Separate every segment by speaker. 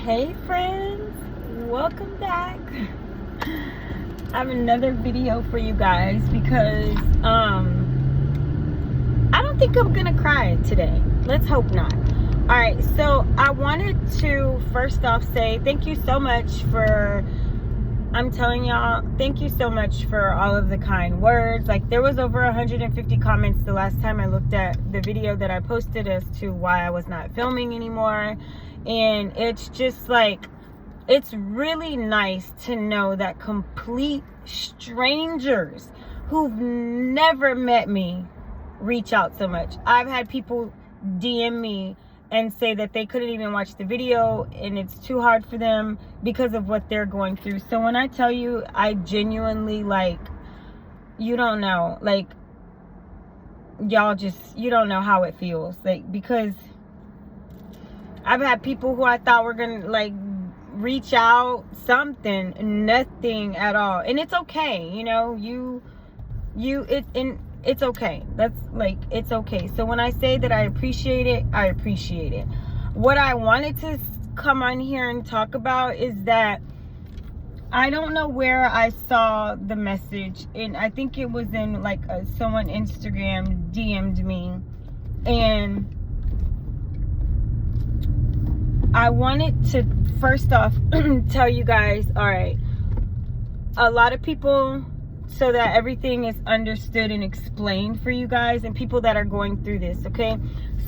Speaker 1: Hey friends, welcome back. I have another video for you guys because I don't think I'm gonna cry today. Let's hope not. Alright, so I wanted to first off say thank you so much for, I'm telling y'all, thank you so much for all of the kind words. Like, there was over 150 comments the last time I looked at the video that I posted as to why I was not filming anymore. And it's just like, it's really nice to know that complete strangers who've never met me reach out so much. I've had people DM me and say that they couldn't even watch the video and it's too hard for them because of what they're going through. So when I tell you, I genuinely, like, you don't know, like, y'all just, you don't know how it feels, like, because I've had people who I thought were gonna, like, reach out, something, nothing at all. And it's okay, you know, it's okay. That's, like, it's okay. So when I say that I appreciate it, I appreciate it. What I wanted to come on here and talk about is that I don't know where I saw the message, and I think it was in, like, someone Instagram DM'd me, and I wanted to first off tell you guys, all right, a lot of people, so that everything is understood and explained for you guys and people that are going through this, okay?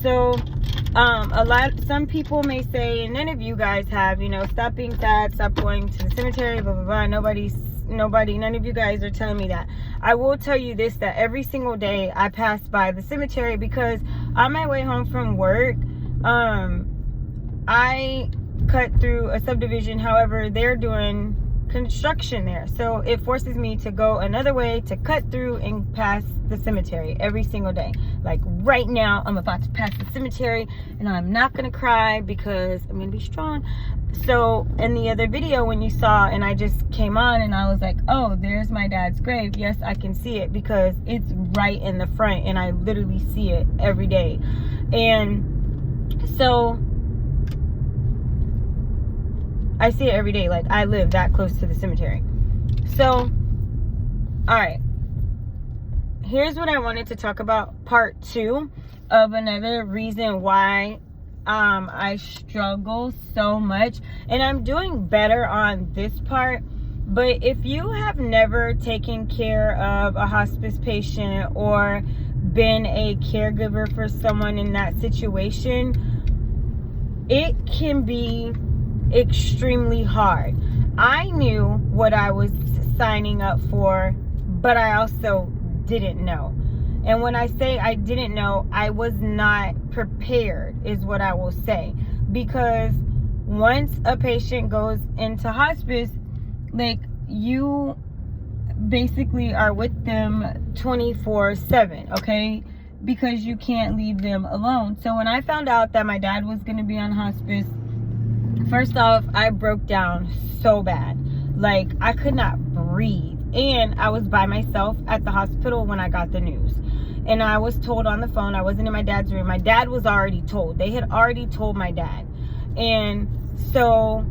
Speaker 1: So some people may say, and none of you guys have, you know, stop being sad, stop going to the cemetery, blah blah blah. None of you guys are telling me that. I will tell you this, that every single day I pass by the cemetery because on my way home from work, I cut through a subdivision. However, they're doing construction there, so it forces me to go another way to cut through and pass the cemetery every single day. Like right now, I'm about to pass the cemetery and I'm not gonna cry because I'm gonna be strong. So in the other video, when you saw, and I just came on and I was like, oh, there's my dad's grave. Yes, I can see it because it's right in the front and I literally see it every day. And so I see it every day. Like, I live that close to the cemetery. So, all right. Here's what I wanted to talk about. Part 2 of another reason why I struggle so much. And I'm doing better on this part. But if you have never taken care of a hospice patient or been a caregiver for someone in that situation, it can be extremely hard. I knew what I was signing up for, but I also didn't know. And when I say I didn't know, I was not prepared, is what I will say. Because once a patient goes into hospice, like, you basically are with them 24/7, okay? Because you can't leave them alone. So when I found out that my dad was going to be on hospice, first off, I broke down so bad. Like, I could not breathe. And I was by myself at the hospital when I got the news. And I was told on the phone, I wasn't in my dad's room. My dad was already told. They had already told my dad. And so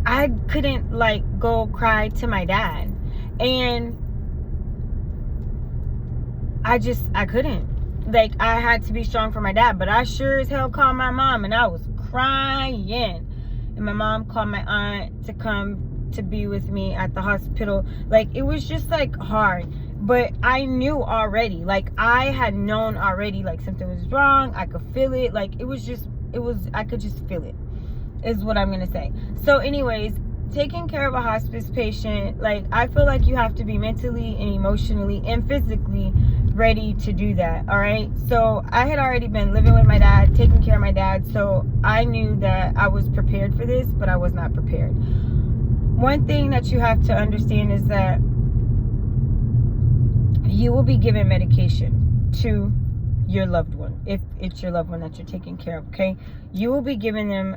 Speaker 1: I couldn't, like, go cry to my dad. And I couldn't. Like, I had to be strong for my dad. But I sure as hell called my mom and I was crying. And my mom called my aunt to come to be with me at the hospital. Like, it was just, like, hard. But I knew already. Like, I had known already, like, something was wrong. I could feel it. Like, I could just feel it, is what I'm gonna say. So anyways, taking care of a hospice patient, like, I feel like you have to be mentally and emotionally and physically ready to do that. All right, so I had already been living with my dad, taking care of my dad, so I knew that I was prepared for this, but I was not prepared. One thing that you have to understand is that you will be given medication to your loved one, if it's your loved one that you're taking care of, okay? You will be giving them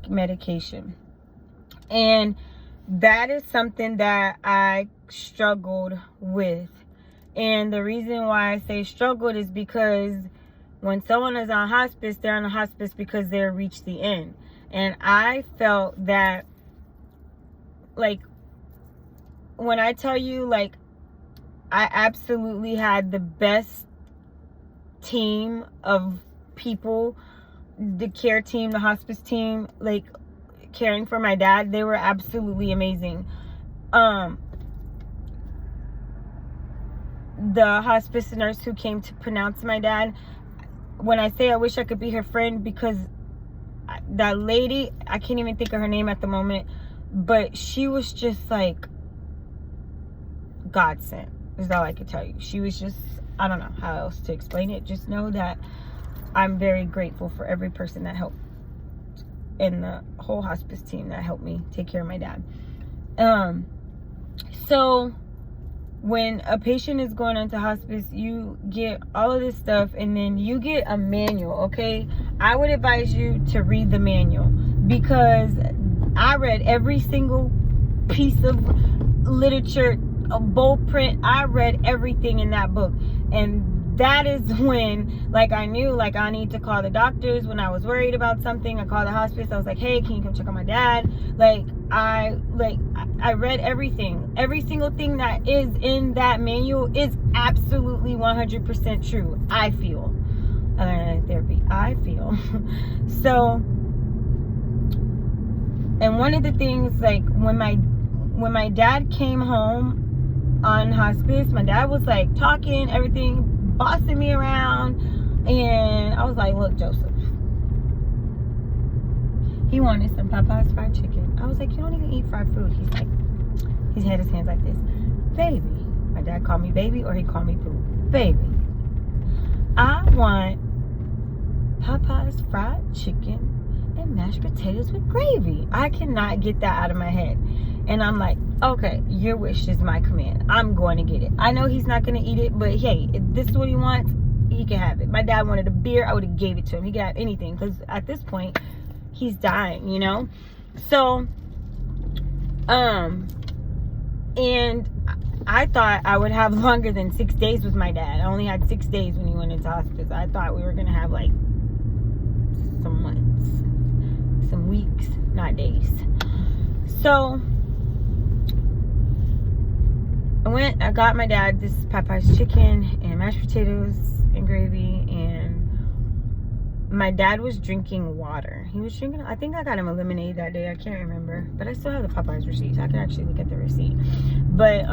Speaker 1: medication. And that is something that I struggled with. And the reason why I say struggled is because when someone is on hospice, they're on a hospice because they've reached the end. And I felt that, like, when I tell you, like, I absolutely had the best team of people, the care team, the hospice team, like, caring for my dad. They were absolutely amazing. The hospice nurse who came to pronounce my dad, when I say I wish I could be her friend, because that lady, I can't even think of her name at the moment, but she was just like God sent, is all I could tell you. She was just, I don't know how else to explain it. Just know that I'm very grateful for every person that helped in the whole hospice team that helped me take care of my dad. So when a patient is going into hospice, you get all of this stuff, and then you get a manual, okay? I would advise you to read the manual, because I read every single piece of literature, a bold print. I read everything in that book. And that is when, like, I knew, like, I need to call the doctors when I was worried about something. I called the hospice. I was like, hey, can you come check on my dad? I read everything. Every single thing that is in that manual is absolutely 100% true. I feel. Therapy. I feel. So, and one of the things, like, when my dad came home on hospice, my dad was like talking, everything, bossing me around, and I was like, look, Joseph, he wanted some Popeye's fried chicken. I was like, you don't even eat fried food. He's like, he had his hands like this. Baby, my dad called me baby, or he called me poo. Baby, I want Popeye's fried chicken and mashed potatoes with gravy. I cannot get that out of my head. And I'm like, okay, your wish is my command. I'm going to get it. I know he's not going to eat it, but hey, if this is what he wants, he can have it. My dad wanted a beer. I would have gave it to him. He could have anything, because at this point, he's dying, you know? So, and I thought I would have longer than 6 days with my dad. I only had 6 days when he went into hospice. I thought we were going to have, like, some months, some weeks, not days. So I got my dad this Popeye's chicken and mashed potatoes and gravy, and my dad was drinking water. He was drinking, I think I got him a lemonade that day. I can't remember, but I still have the Popeye's receipt, so I can actually look at the receipt. But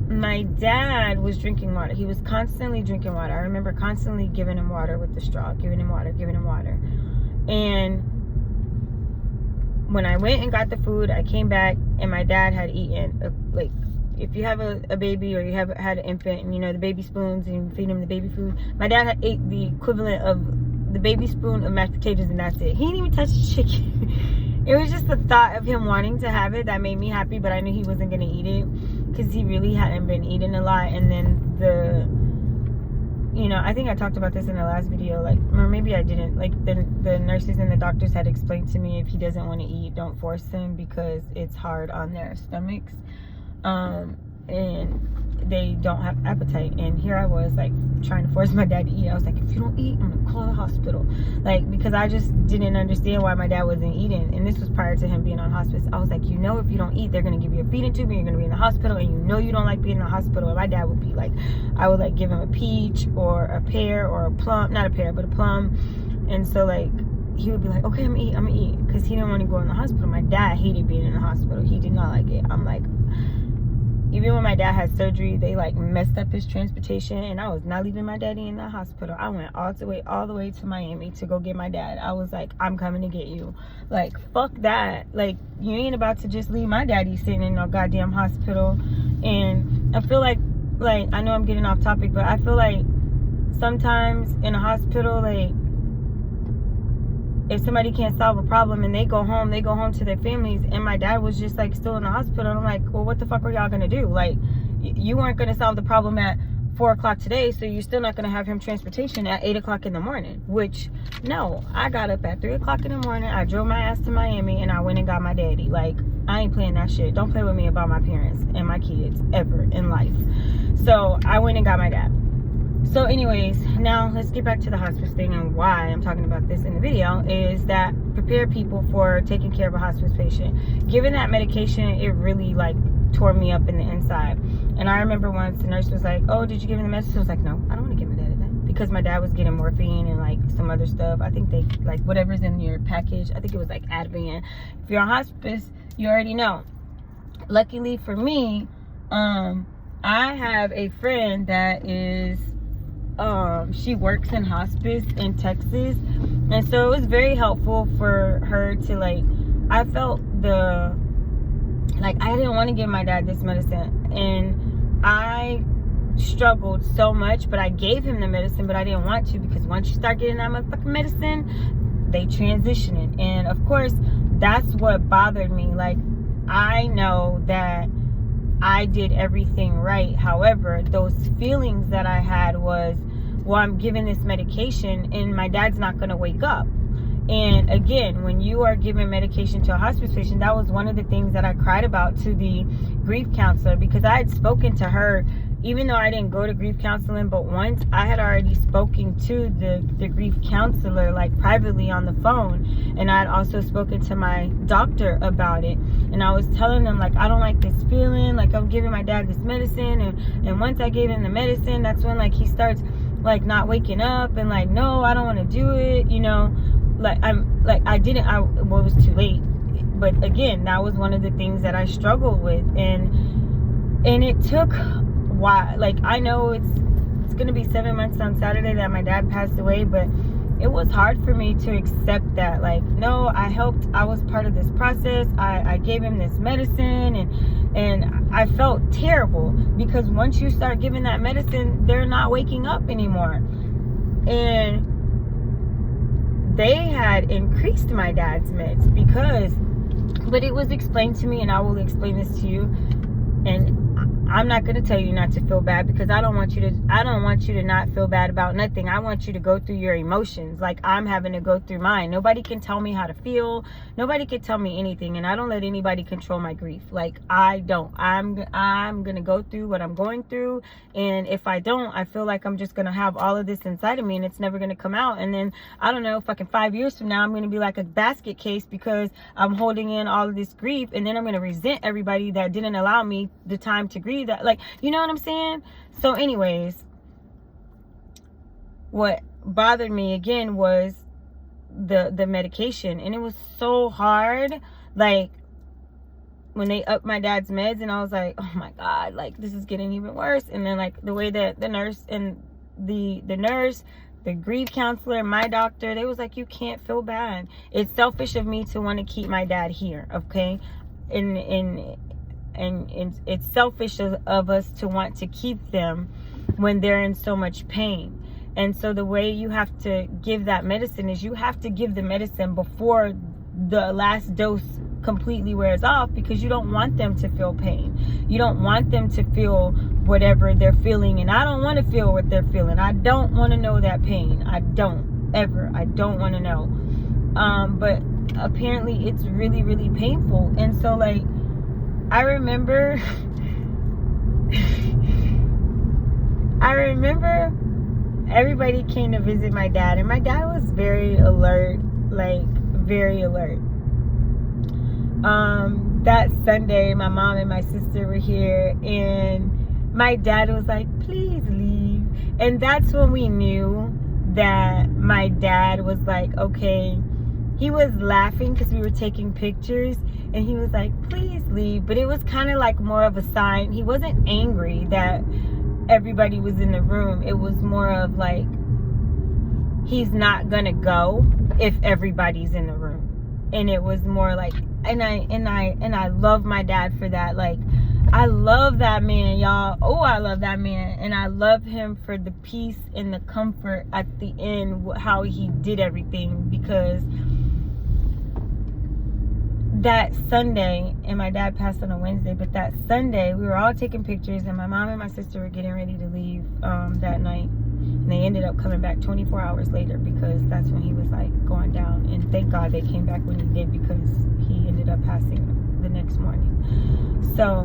Speaker 1: my dad was drinking water. He was constantly drinking water. I remember constantly giving him water with the straw, giving him water. And when I went and got the food, I came back, and my dad had eaten, like, if you have a baby, or you have had an infant, and you know the baby spoons, and you feed him the baby food, my dad had ate the equivalent of the baby spoon of mashed potatoes, and that's it. He didn't even touch the chicken. It was just the thought of him wanting to have it that made me happy, but I knew he wasn't going to eat it, because he really hadn't been eating a lot. And then I think I talked about this in the last video, like, or maybe I didn't, like, the nurses and the doctors had explained to me, if he doesn't want to eat, don't force him, because it's hard on their stomachs, and they don't have appetite. And here I was, like, trying to force my dad to eat. I was like, if you don't eat, I'm gonna call the hospital, like, because I just didn't understand why my dad wasn't eating. And this was prior to him being on hospice. I was like, if you don't eat, they're gonna give you a feeding tube, and you're gonna be in the hospital, and you don't like being in the hospital. And my dad would be like, I would, like, give him a peach or a pear or a plum, not a pear, but a plum. And so, like, he would be like, okay, I'm gonna eat, because he didn't want to go in the hospital. My dad hated being in the hospital. He did not like it. I'm like, even when my dad had surgery, they, like, messed up his transportation, and I was not leaving my daddy in the hospital. I went all the way to Miami to go get my dad. I was like, I'm coming to get you. Like, fuck that. Like, you ain't about to just leave my daddy sitting in a goddamn hospital. And I feel like, I know I'm getting off topic, but I feel like sometimes in a hospital, like, if somebody can't solve a problem and they go home to their families, and my dad was just, like, still in the hospital, and I'm like, well, what the fuck are y'all gonna do? Like, you weren't gonna solve the problem at 4 o'clock today, so you're still not gonna have him transportation at 8 o'clock in the morning. Which, no, I got up at 3 o'clock in the morning, I drove my ass to Miami, and I went and got my daddy. Like, I ain't playing that shit. Don't play with me about my parents and my kids ever in life. So I went and got my dad. So anyways, now let's get back to the hospice thing, and why I'm talking about this in the video is that prepare people for taking care of a hospice patient. Given that medication, it really like tore me up in the inside. And I remember once the nurse was like, oh, did you give him the medicine? I was like, no, I don't want to give him that, because my dad was getting morphine and like some other stuff. I think they like whatever's in your package, I think it was like Ativan. If you're on hospice, you already know. Luckily for me, I have a friend that is she works in hospice in Texas, and so it was very helpful for her to like, I felt the like I didn't want to give my dad this medicine, and I struggled so much, but I gave him the medicine, but I didn't want to, because once you start getting that motherfucking medicine, they transition it. And of course, that's what bothered me. Like, I know that I did everything right. However, those feelings that I had was, well, I'm giving this medication and my dad's not going to wake up. And again, when you are giving medication to a hospice patient, that was one of the things that I cried about to the grief counselor, because I had spoken to her, even though I didn't go to grief counseling, but once I had already spoken to the grief counselor, like privately on the phone. And I had also spoken to my doctor about it. And I was telling them, like, I don't like this feeling, like I'm giving my dad this medicine. And once I gave him the medicine, that's when like he starts like not waking up and like, no, I don't want to do it, you know. Like it was too late. But again, that was one of the things that I struggled with. And it took why, like, I know it's gonna be 7 months on Saturday that my dad passed away, but it was hard for me to accept that, like, no, I was part of this process. I gave him this medicine, and I felt terrible, because once you start giving that medicine, they're not waking up anymore. And they had increased my dad's meds but it was explained to me, and I will explain this to you, and I'm not going to tell you not to feel bad, because I don't want you to not feel bad about nothing. I want you to go through your emotions like I'm having to go through mine. Nobody can tell me how to feel. Nobody can tell me anything, and I don't let anybody control my grief. Like, I don't. I'm going to go through what I'm going through, and if I don't, I feel like I'm just going to have all of this inside of me, and it's never going to come out. And then, I don't know, fucking 5 years from now, I'm going to be like a basket case, because I'm holding in all of this grief, and then I'm going to resent everybody that didn't allow me the time to grieve. That, like, you know what I'm saying? So anyways, what bothered me again was the medication, and it was so hard, like, when they upped my dad's meds, and I was like, oh my god, like, this is getting even worse. And then, like, the way that the nurse and the grief counselor, my doctor, they was like, you can't feel bad. It's selfish of me to want to keep my dad here, okay? And it's selfish of us to want to keep them when they're in so much pain. And so the way you have to give that medicine is you have to give the medicine before the last dose completely wears off, because you don't want them to feel pain. You don't want them to feel whatever they're feeling, and I don't want to feel what they're feeling. I don't want to know that pain. I don't want to know. But apparently it's really, really painful. And so, like, I remember everybody came to visit my dad, and my dad was very alert, like very alert. That Sunday, my mom and my sister were here, and my dad was like, please leave. And that's when we knew that my dad was like, okay. He was laughing because we were taking pictures, and he was like, please leave. But it was kind of like more of a sign. He wasn't angry that everybody was in the room. It was more of like, he's not gonna go if everybody's in the room. And it was more like, and I love my dad for that. Like, I love that man, y'all. Oh, I love that man. And I love him for the peace and the comfort at the end, how he did everything. Because that Sunday, and my dad passed on a Wednesday, but that Sunday we were all taking pictures, and my mom and my sister were getting ready to leave that night, and they ended up coming back 24 hours later, because that's when he was like going down. And thank God they came back when he did, because he ended up passing the next morning. So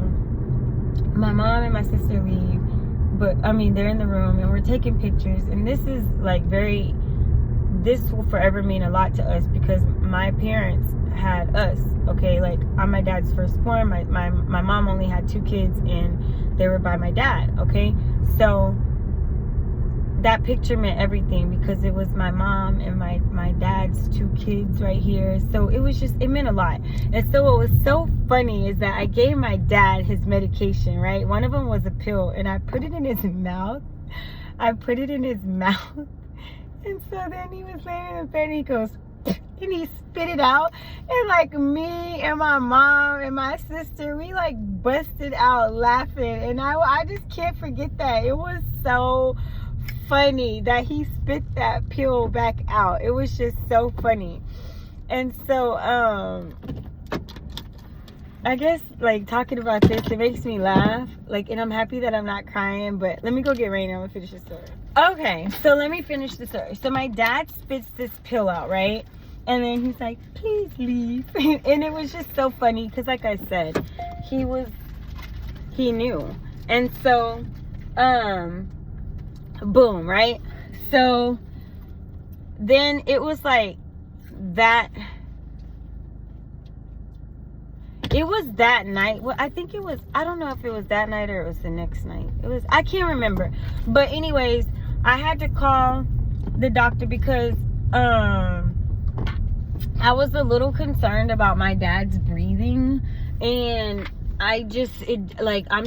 Speaker 1: my mom and my sister leave, but I mean, they're in the room and we're taking pictures, and this is like this will forever mean a lot to us because my parents had us, okay? Like, I'm my dad's firstborn. My mom only had 2 kids and they were by my dad, okay? So that picture meant everything because it was my mom and my dad's 2 kids right here. So it was just, it meant a lot. And so what was so funny is that I gave my dad his medication, right? One of them was a pill, and I put it in his mouth. And so then he was laying in the bed and he goes, and he spit it out. And like, me and my mom and my sister, we like busted out laughing. And I just can't forget that. It was so funny that he spit that pill back out. It was just so funny. And so I guess like talking about this, it makes me laugh, like, and I'm happy that I'm not crying. But let me go get Raina. I'm gonna finish the story. Okay, so let me finish the story. So my dad spits this pill out, right? And then he's like, please leave. And it was just so funny because, like I said, he knew. And so boom, right? So then it was like that. It was that night. Well, I think it was, I don't know if it was that night or it was the next night. I can't remember. But anyways, I had to call the doctor because I was a little concerned about my dad's breathing. And I'm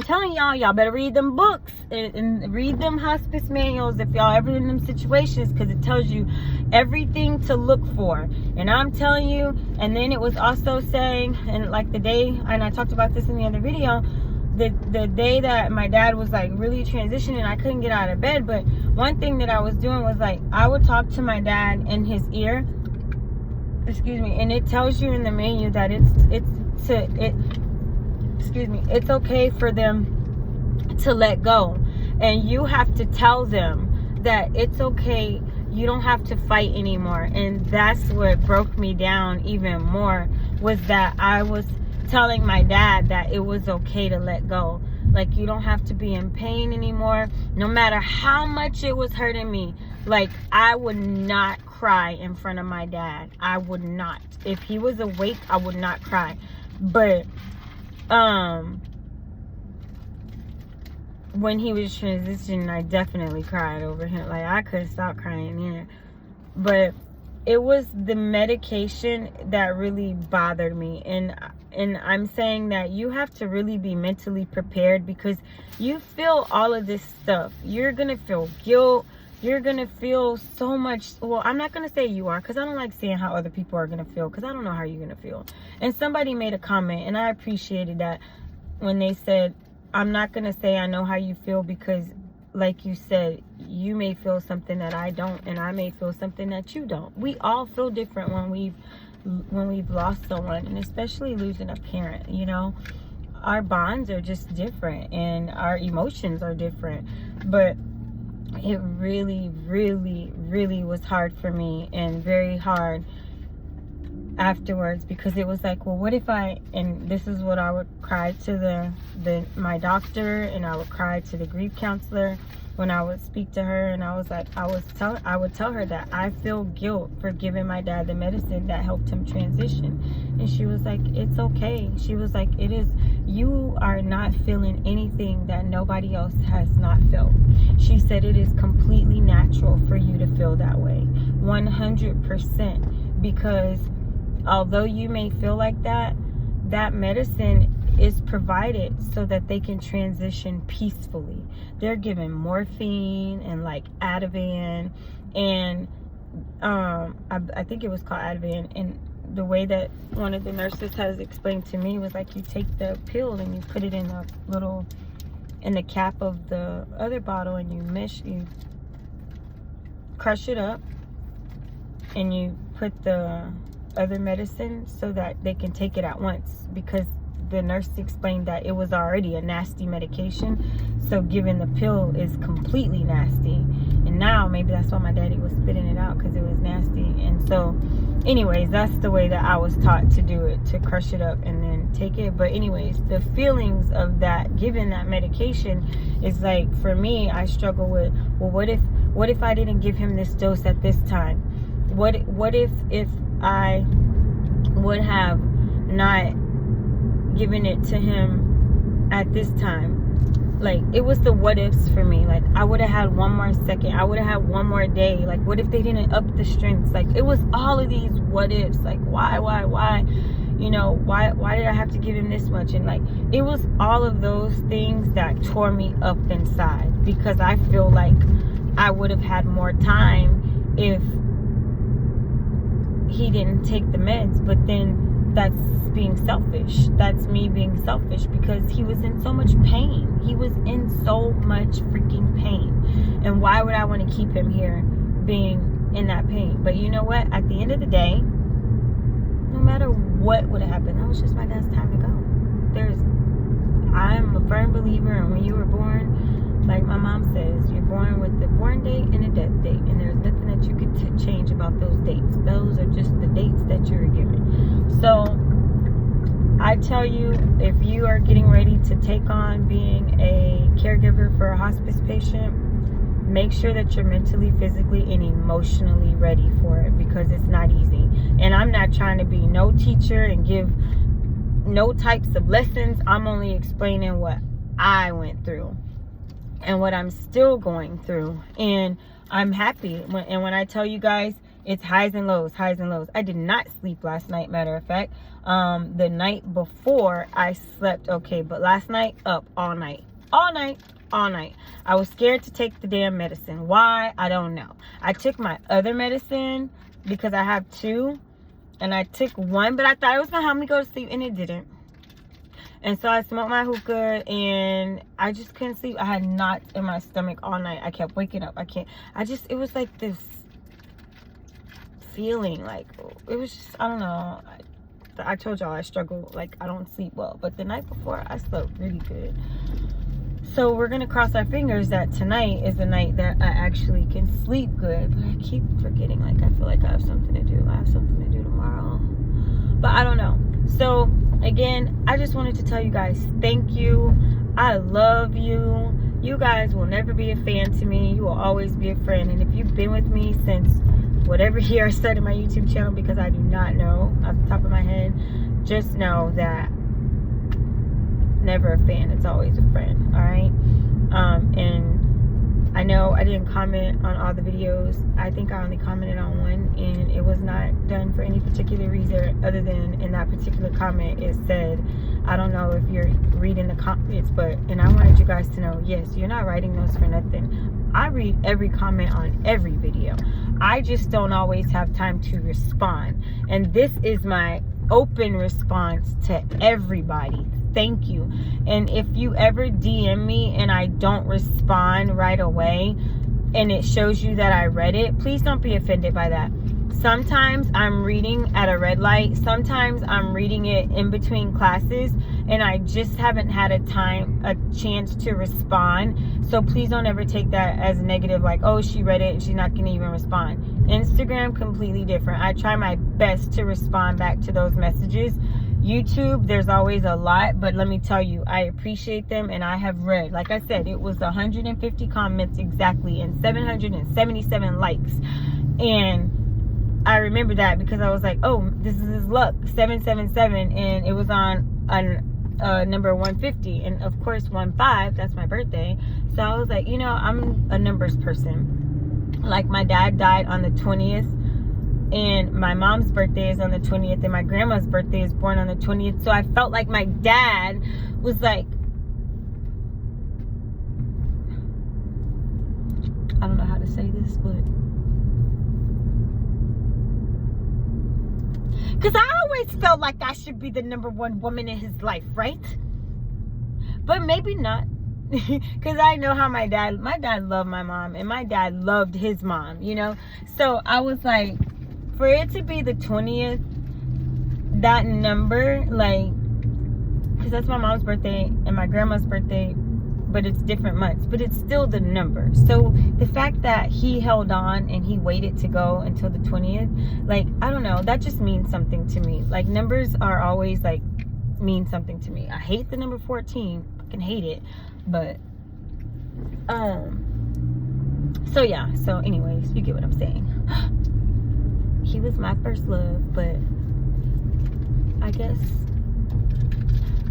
Speaker 1: telling y'all better read them books and read them hospice manuals if y'all ever in them situations, because it tells you everything to look for. And I'm telling you, and then it was also saying, and like the day, and I talked about this in the other video, the day that my dad was like really transitioning, I couldn't get out of bed. But one thing that I was doing was like, I would talk to my dad in his ear, excuse me, and it tells you in the menu that it's okay for them to let go. And you have to tell them that it's okay, you don't have to fight anymore. And that's what broke me down even more, was that I was telling my dad that it was okay to let go. Like, you don't have to be in pain anymore, no matter how much it was hurting me. Like, I would not cry in front of my dad. I would not. If he was awake, I would not cry. But when he was transitioning, I definitely cried over him. Like, I couldn't stop crying here. But it was the medication that really bothered me. And I'm saying that you have to really be mentally prepared, because you feel all of this stuff. You're gonna feel guilt. You're gonna feel so much. Well, I'm not gonna say you are, because I don't like saying how other people are gonna feel, because I don't know how you're gonna feel. And somebody made a comment, and I appreciated that, when they said, I'm not gonna say I know how you feel, because like you said, you may feel something that I don't, and I may feel something that you don't. We all feel different when we've lost someone, and especially losing a parent. You know, our bonds are just different, and our emotions are different. But it really, really, really was hard for me, and very hard afterwards, because it was like, well, what if and this is what I would cry to my doctor, and I would cry to the grief counselor when I would speak to her, and I was like, I would tell her that I feel guilt for giving my dad the medicine that helped him transition. And she was like, it's okay. She was like, you are not feeling anything that nobody else has not felt. She said it is completely natural for you to feel that way, 100%, because although you may feel like that medicine is provided so that they can transition peacefully. They're given morphine and like Ativan, and I think it was called Ativan. And the way that one of the nurses has explained to me was like, you take the pill and you put it in the cap of the other bottle, and you crush it up, and you put the other medicine so that they can take it at once, because the nurse explained that it was already a nasty medication, so giving the pill is completely nasty. And now maybe that's why my daddy was spitting it out, because it was nasty. And so anyways, that's the way that I was taught to do it, to crush it up and then take it. But anyways, the feelings of that, given that medication, is like, for me, I struggle with, well, what if I didn't give him this dose at this time? What if I would have not given it to him at this time? Like, it was the what ifs for me. Like, I would have had one more second, I would have had one more day. Like, what if they didn't up the strengths? Like, it was all of these what ifs. Like, why, you know, why did I have to give him this much? And like, it was all of those things that tore me up inside, because I feel like I would have had more time if he didn't take the meds. But then that's being selfish. That's me being selfish, because he was in so much pain. He was in so much freaking pain. And why would I want to keep him here being in that pain? But you know what? At the end of the day, no matter what would have happened, that was just my dad's time to go. I'm a firm believer in when you were born, like my mom says, you're born with the born date and a death date. And there's nothing that you could change about those dates. Those are just the dates that you were given. So I tell you, if you are getting ready to take on being a caregiver for a hospice patient, make sure that you're mentally, physically, and emotionally ready for it, because it's not easy. And I'm not trying to be no teacher and give no types of lessons. I'm only explaining what I went through and what I'm still going through. And I'm happy. And when I tell you guys, it's highs and lows, highs and lows. I did not sleep last night, matter of fact. The night before, I slept okay. But last night, up all night. All night. I was scared to take the damn medicine. Why? I don't know. I took my other medicine because I have two. And I took one, but I thought it was going to help me go to sleep, and it didn't. And so I smoked my hookah, and I just couldn't sleep. I had knots in my stomach all night. I kept waking up. It was like this feeling, like, it was just, I don't know. I told y'all I struggle, like, I don't sleep well. But the night before, I slept really good. So we're going to cross our fingers that tonight is the night that I actually can sleep good. But I keep forgetting, like, I feel like I have something to do. I have something to do tomorrow. But I don't know. So, again, I just wanted to tell you guys, thank you. I love you. You guys will never be a fan to me. You will always be a friend. And if you've been with me since whatever year I started my YouTube channel, because I do not know off the top of my head, just know that never a fan, it's always a friend. All right. And I know I didn't comment on all the videos. I think I only commented on one, and it was not done for any particular reason other than in that particular comment it said, I don't know if you're reading the comments, and I wanted you guys to know, yes, you're not writing those for nothing. I read every comment on every video. I just don't always have time to respond, and this is my open response to everybody. Thank you. And if you ever DM me and I don't respond right away and it shows you that I read it, please don't be offended by that. Sometimes I'm reading at a red light. Sometimes I'm reading it in between classes and I just haven't had a chance to respond. So please don't ever take that as negative, like, oh, she read it and she's not going to even respond. Instagram, completely different. I try my best to respond back to those messages. YouTube, there's always a lot, but let me tell you, I appreciate them, and I have read, like I said, it was 150 comments exactly and 777 likes. And I remember that because I was like, oh, this is his luck, 777, and it was on number 150, and of course 15, that's my birthday. So I was like, you know, I'm a numbers person. Like, my dad died on the 20th, and my mom's birthday is on the 20th, and my grandma's birthday is born on the 20th. So I felt like my dad was like, I don't know how to say this, but because I always felt like I should be the number one woman in his life, right? But maybe not. Because I know how my dad loved my mom, and my dad loved his mom, you know? So I was like, for it to be the 20th, that number, like, because that's my mom's birthday and my grandma's birthday, but but it's different months, but it's still the number. So the fact that he held on and he waited to go until the 20th, like, I don't know, that just means something to me. Like, numbers are always like mean something to me. I hate the number 14, fucking hate it, but so yeah, so anyways, you get what I'm saying. He was my first love, but I guess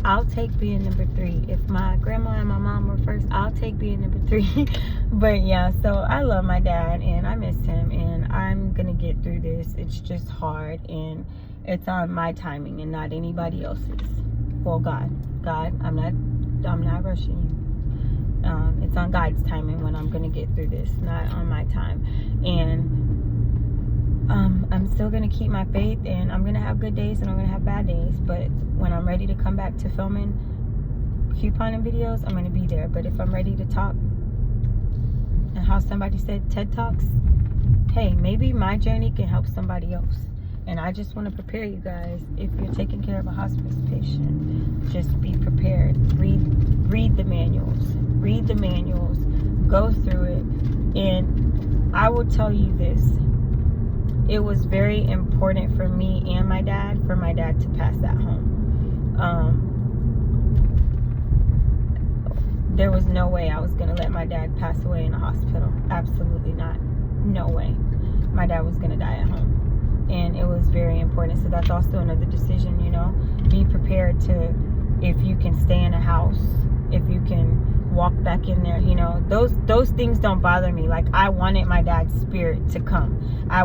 Speaker 1: I'll take being number 3. If my grandma and my mom were first, I'll take being number 3. But yeah, so I love my dad and I miss him, and I'm gonna get through this. It's just hard, and it's on my timing and not anybody else's. Well, God, I'm not rushing you. It's on God's timing when I'm gonna get through this, not on my time. And I'm still gonna keep my faith, and I'm gonna have good days and I'm gonna have bad days. But when I'm ready to come back to filming couponing videos, I'm gonna be there. But if I'm ready to talk, and how somebody said TED Talks, hey, maybe my journey can help somebody else. And I just want to prepare you guys. If you're taking care of a hospice patient, just be prepared. Read the manuals. Read the manuals. Go through it. And I will tell you this. It was very important for me and my dad, for my dad to pass that home. There was no way I was going to let my dad pass away in a hospital. Absolutely not. No way. My dad was going to die at home. And it was very important. So that's also another decision, you know. Be prepared to, if you can stay in a house, if you can walk back in there, you know. Those things don't bother me. Like, I wanted my dad's spirit to come. I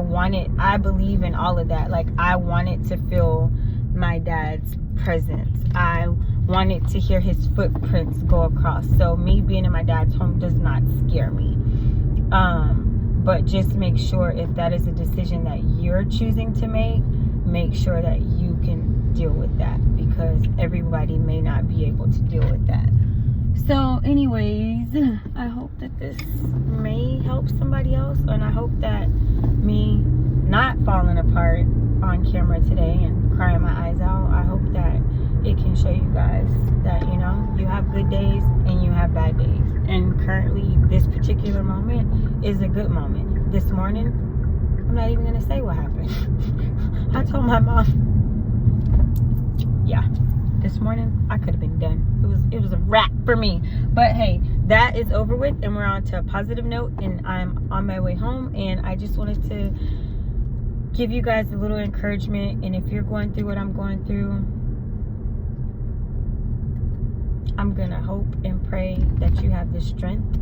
Speaker 1: believe in all of that. Like, I wanted to feel my dad's presence. I wanted to hear his footprints go across. So me being in my dad's home does not scare me. But just make sure, if that is a decision that you're choosing to make sure that you can deal with that, because everybody may not be able to deal with that. So anyways, I hope that this may help somebody else, and I hope that me not falling apart on camera today and crying my eyes out, I hope that it can show you guys that, you know, you have good days and you have bad days. And currently, this particular moment is a good moment. This morning, I'm not even going to say what happened. I told my mom, yeah, this morning, I could have been done. It was a wrap for me. But hey, that is over with, and we're on to a positive note, and I'm on my way home. And I just wanted to give you guys a little encouragement. And if you're going through what I'm going through, I'm gonna hope and pray that you have the strength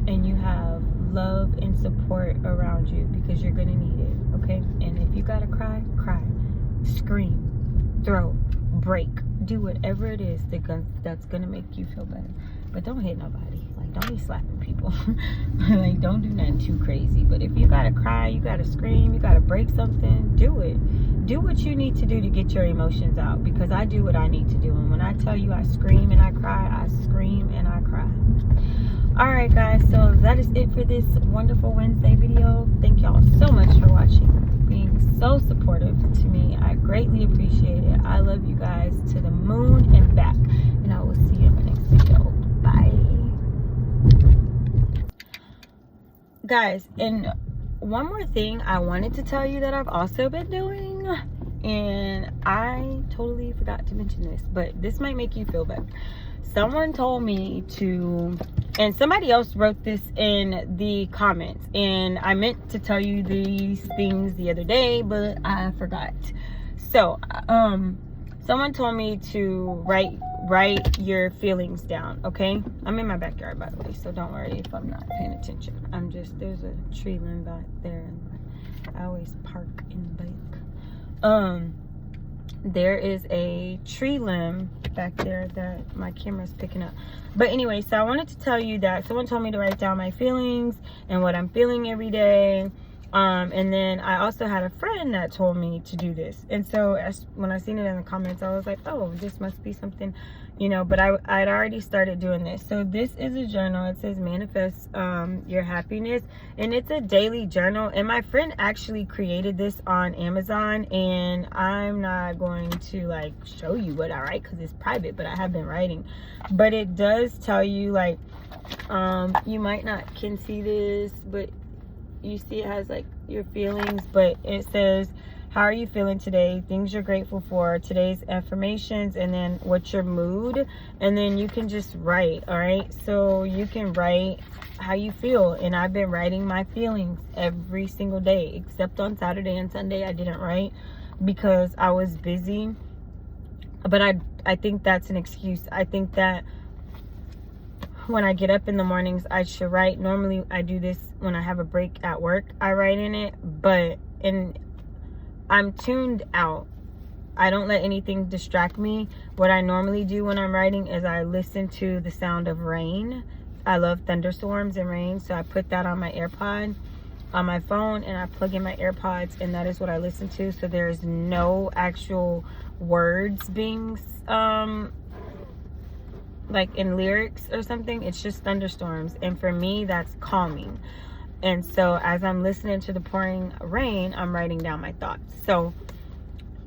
Speaker 1: and you have love and support around you, because you're gonna need it, okay? And if you gotta cry, scream, throw, break, do whatever it is that's gonna make you feel better. But don't hit nobody. Like, don't be slapping people. Like, don't do nothing too crazy. But if you gotta cry, you gotta scream, you gotta break something, do it. Do what you need to do to get your emotions out, because I do what I need to do. And when I tell you I scream and I cry, I scream and I cry. Alright guys, so that is it for this wonderful Wednesday video. Thank y'all so much for watching, being so supportive to me. I greatly appreciate it. I love you guys to the moon and back. And I will see you in my next video. Bye. Guys, and one more thing I wanted to tell you that I've also been doing, and I totally forgot to mention this, but this might make you feel better. Someone told me to, and somebody else wrote this in the comments, and I meant to tell you these things the other day, but I forgot. So someone told me to write your feelings down, okay? I'm in my backyard, by the way, so don't worry if I'm not paying attention. There's a tree limb back there, and I always park in the bike. There is a tree limb back there that my camera's picking up. But anyway, so I wanted to tell you that someone told me to write down my feelings and what I'm feeling every day. And then I also had a friend that told me to do this. And so when I seen it in the comments, I was like, oh, this must be something, you know, but I'd already started doing this. So this is a journal. It says manifest your happiness, and it's a daily journal. And my friend actually created this on Amazon, and I'm not going to like show you what I write because it's private, but I have been writing. But it does tell you, like, you might not can see this, but you see it has like your feelings, but it says, how are you feeling today, things you're grateful for, today's affirmations, and then what's your mood. And then you can just write. All right, so you can write how you feel, and I've been writing my feelings every single day except on Saturday and Sunday. I didn't write because I was busy, but I think that's an excuse. I think that when I get up in the mornings, I should write. Normally I do this when I have a break at work, I write in it, but I'm tuned out. I don't let anything distract me. What I normally do when I'm writing is I listen to the sound of rain. I love thunderstorms and rain, so I put that on my AirPod on my phone, and I plug in my AirPods, and that is what I listen to. So there's no actual words being like in lyrics or something. It's just thunderstorms, and for me that's calming. And so as I'm listening to the pouring rain, I'm writing down my thoughts. So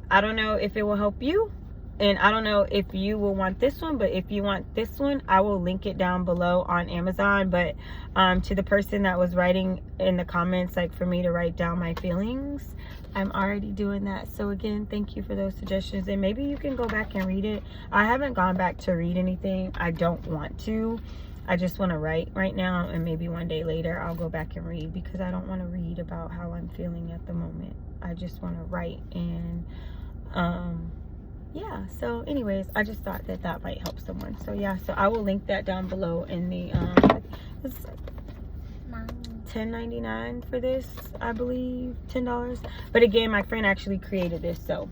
Speaker 1: I don't know if it will help you, and I don't know if you will want this one, but if you want this one, I will link it down below on Amazon. But to the person that was writing in the comments, like, for me to write down my feelings, I'm already doing that. So again, thank you for those suggestions, and maybe you can go back and read it. I haven't gone back to read anything. I don't want to. I just want to write right now, and maybe one day later I'll go back and read, because I don't want to read about how I'm feeling at the moment. I just want to write. And yeah, so anyways, I just thought that that might help someone. So yeah, so I will link that down below in the it's $10.99 for this, I believe, $10. But again, my friend actually created this, so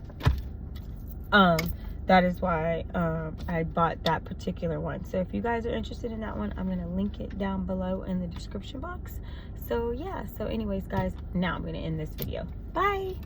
Speaker 1: that is why I bought that particular one. So if you guys are interested in that one, I'm gonna link it down below in the description box. So yeah, so anyways guys, now I'm gonna end this video. Bye.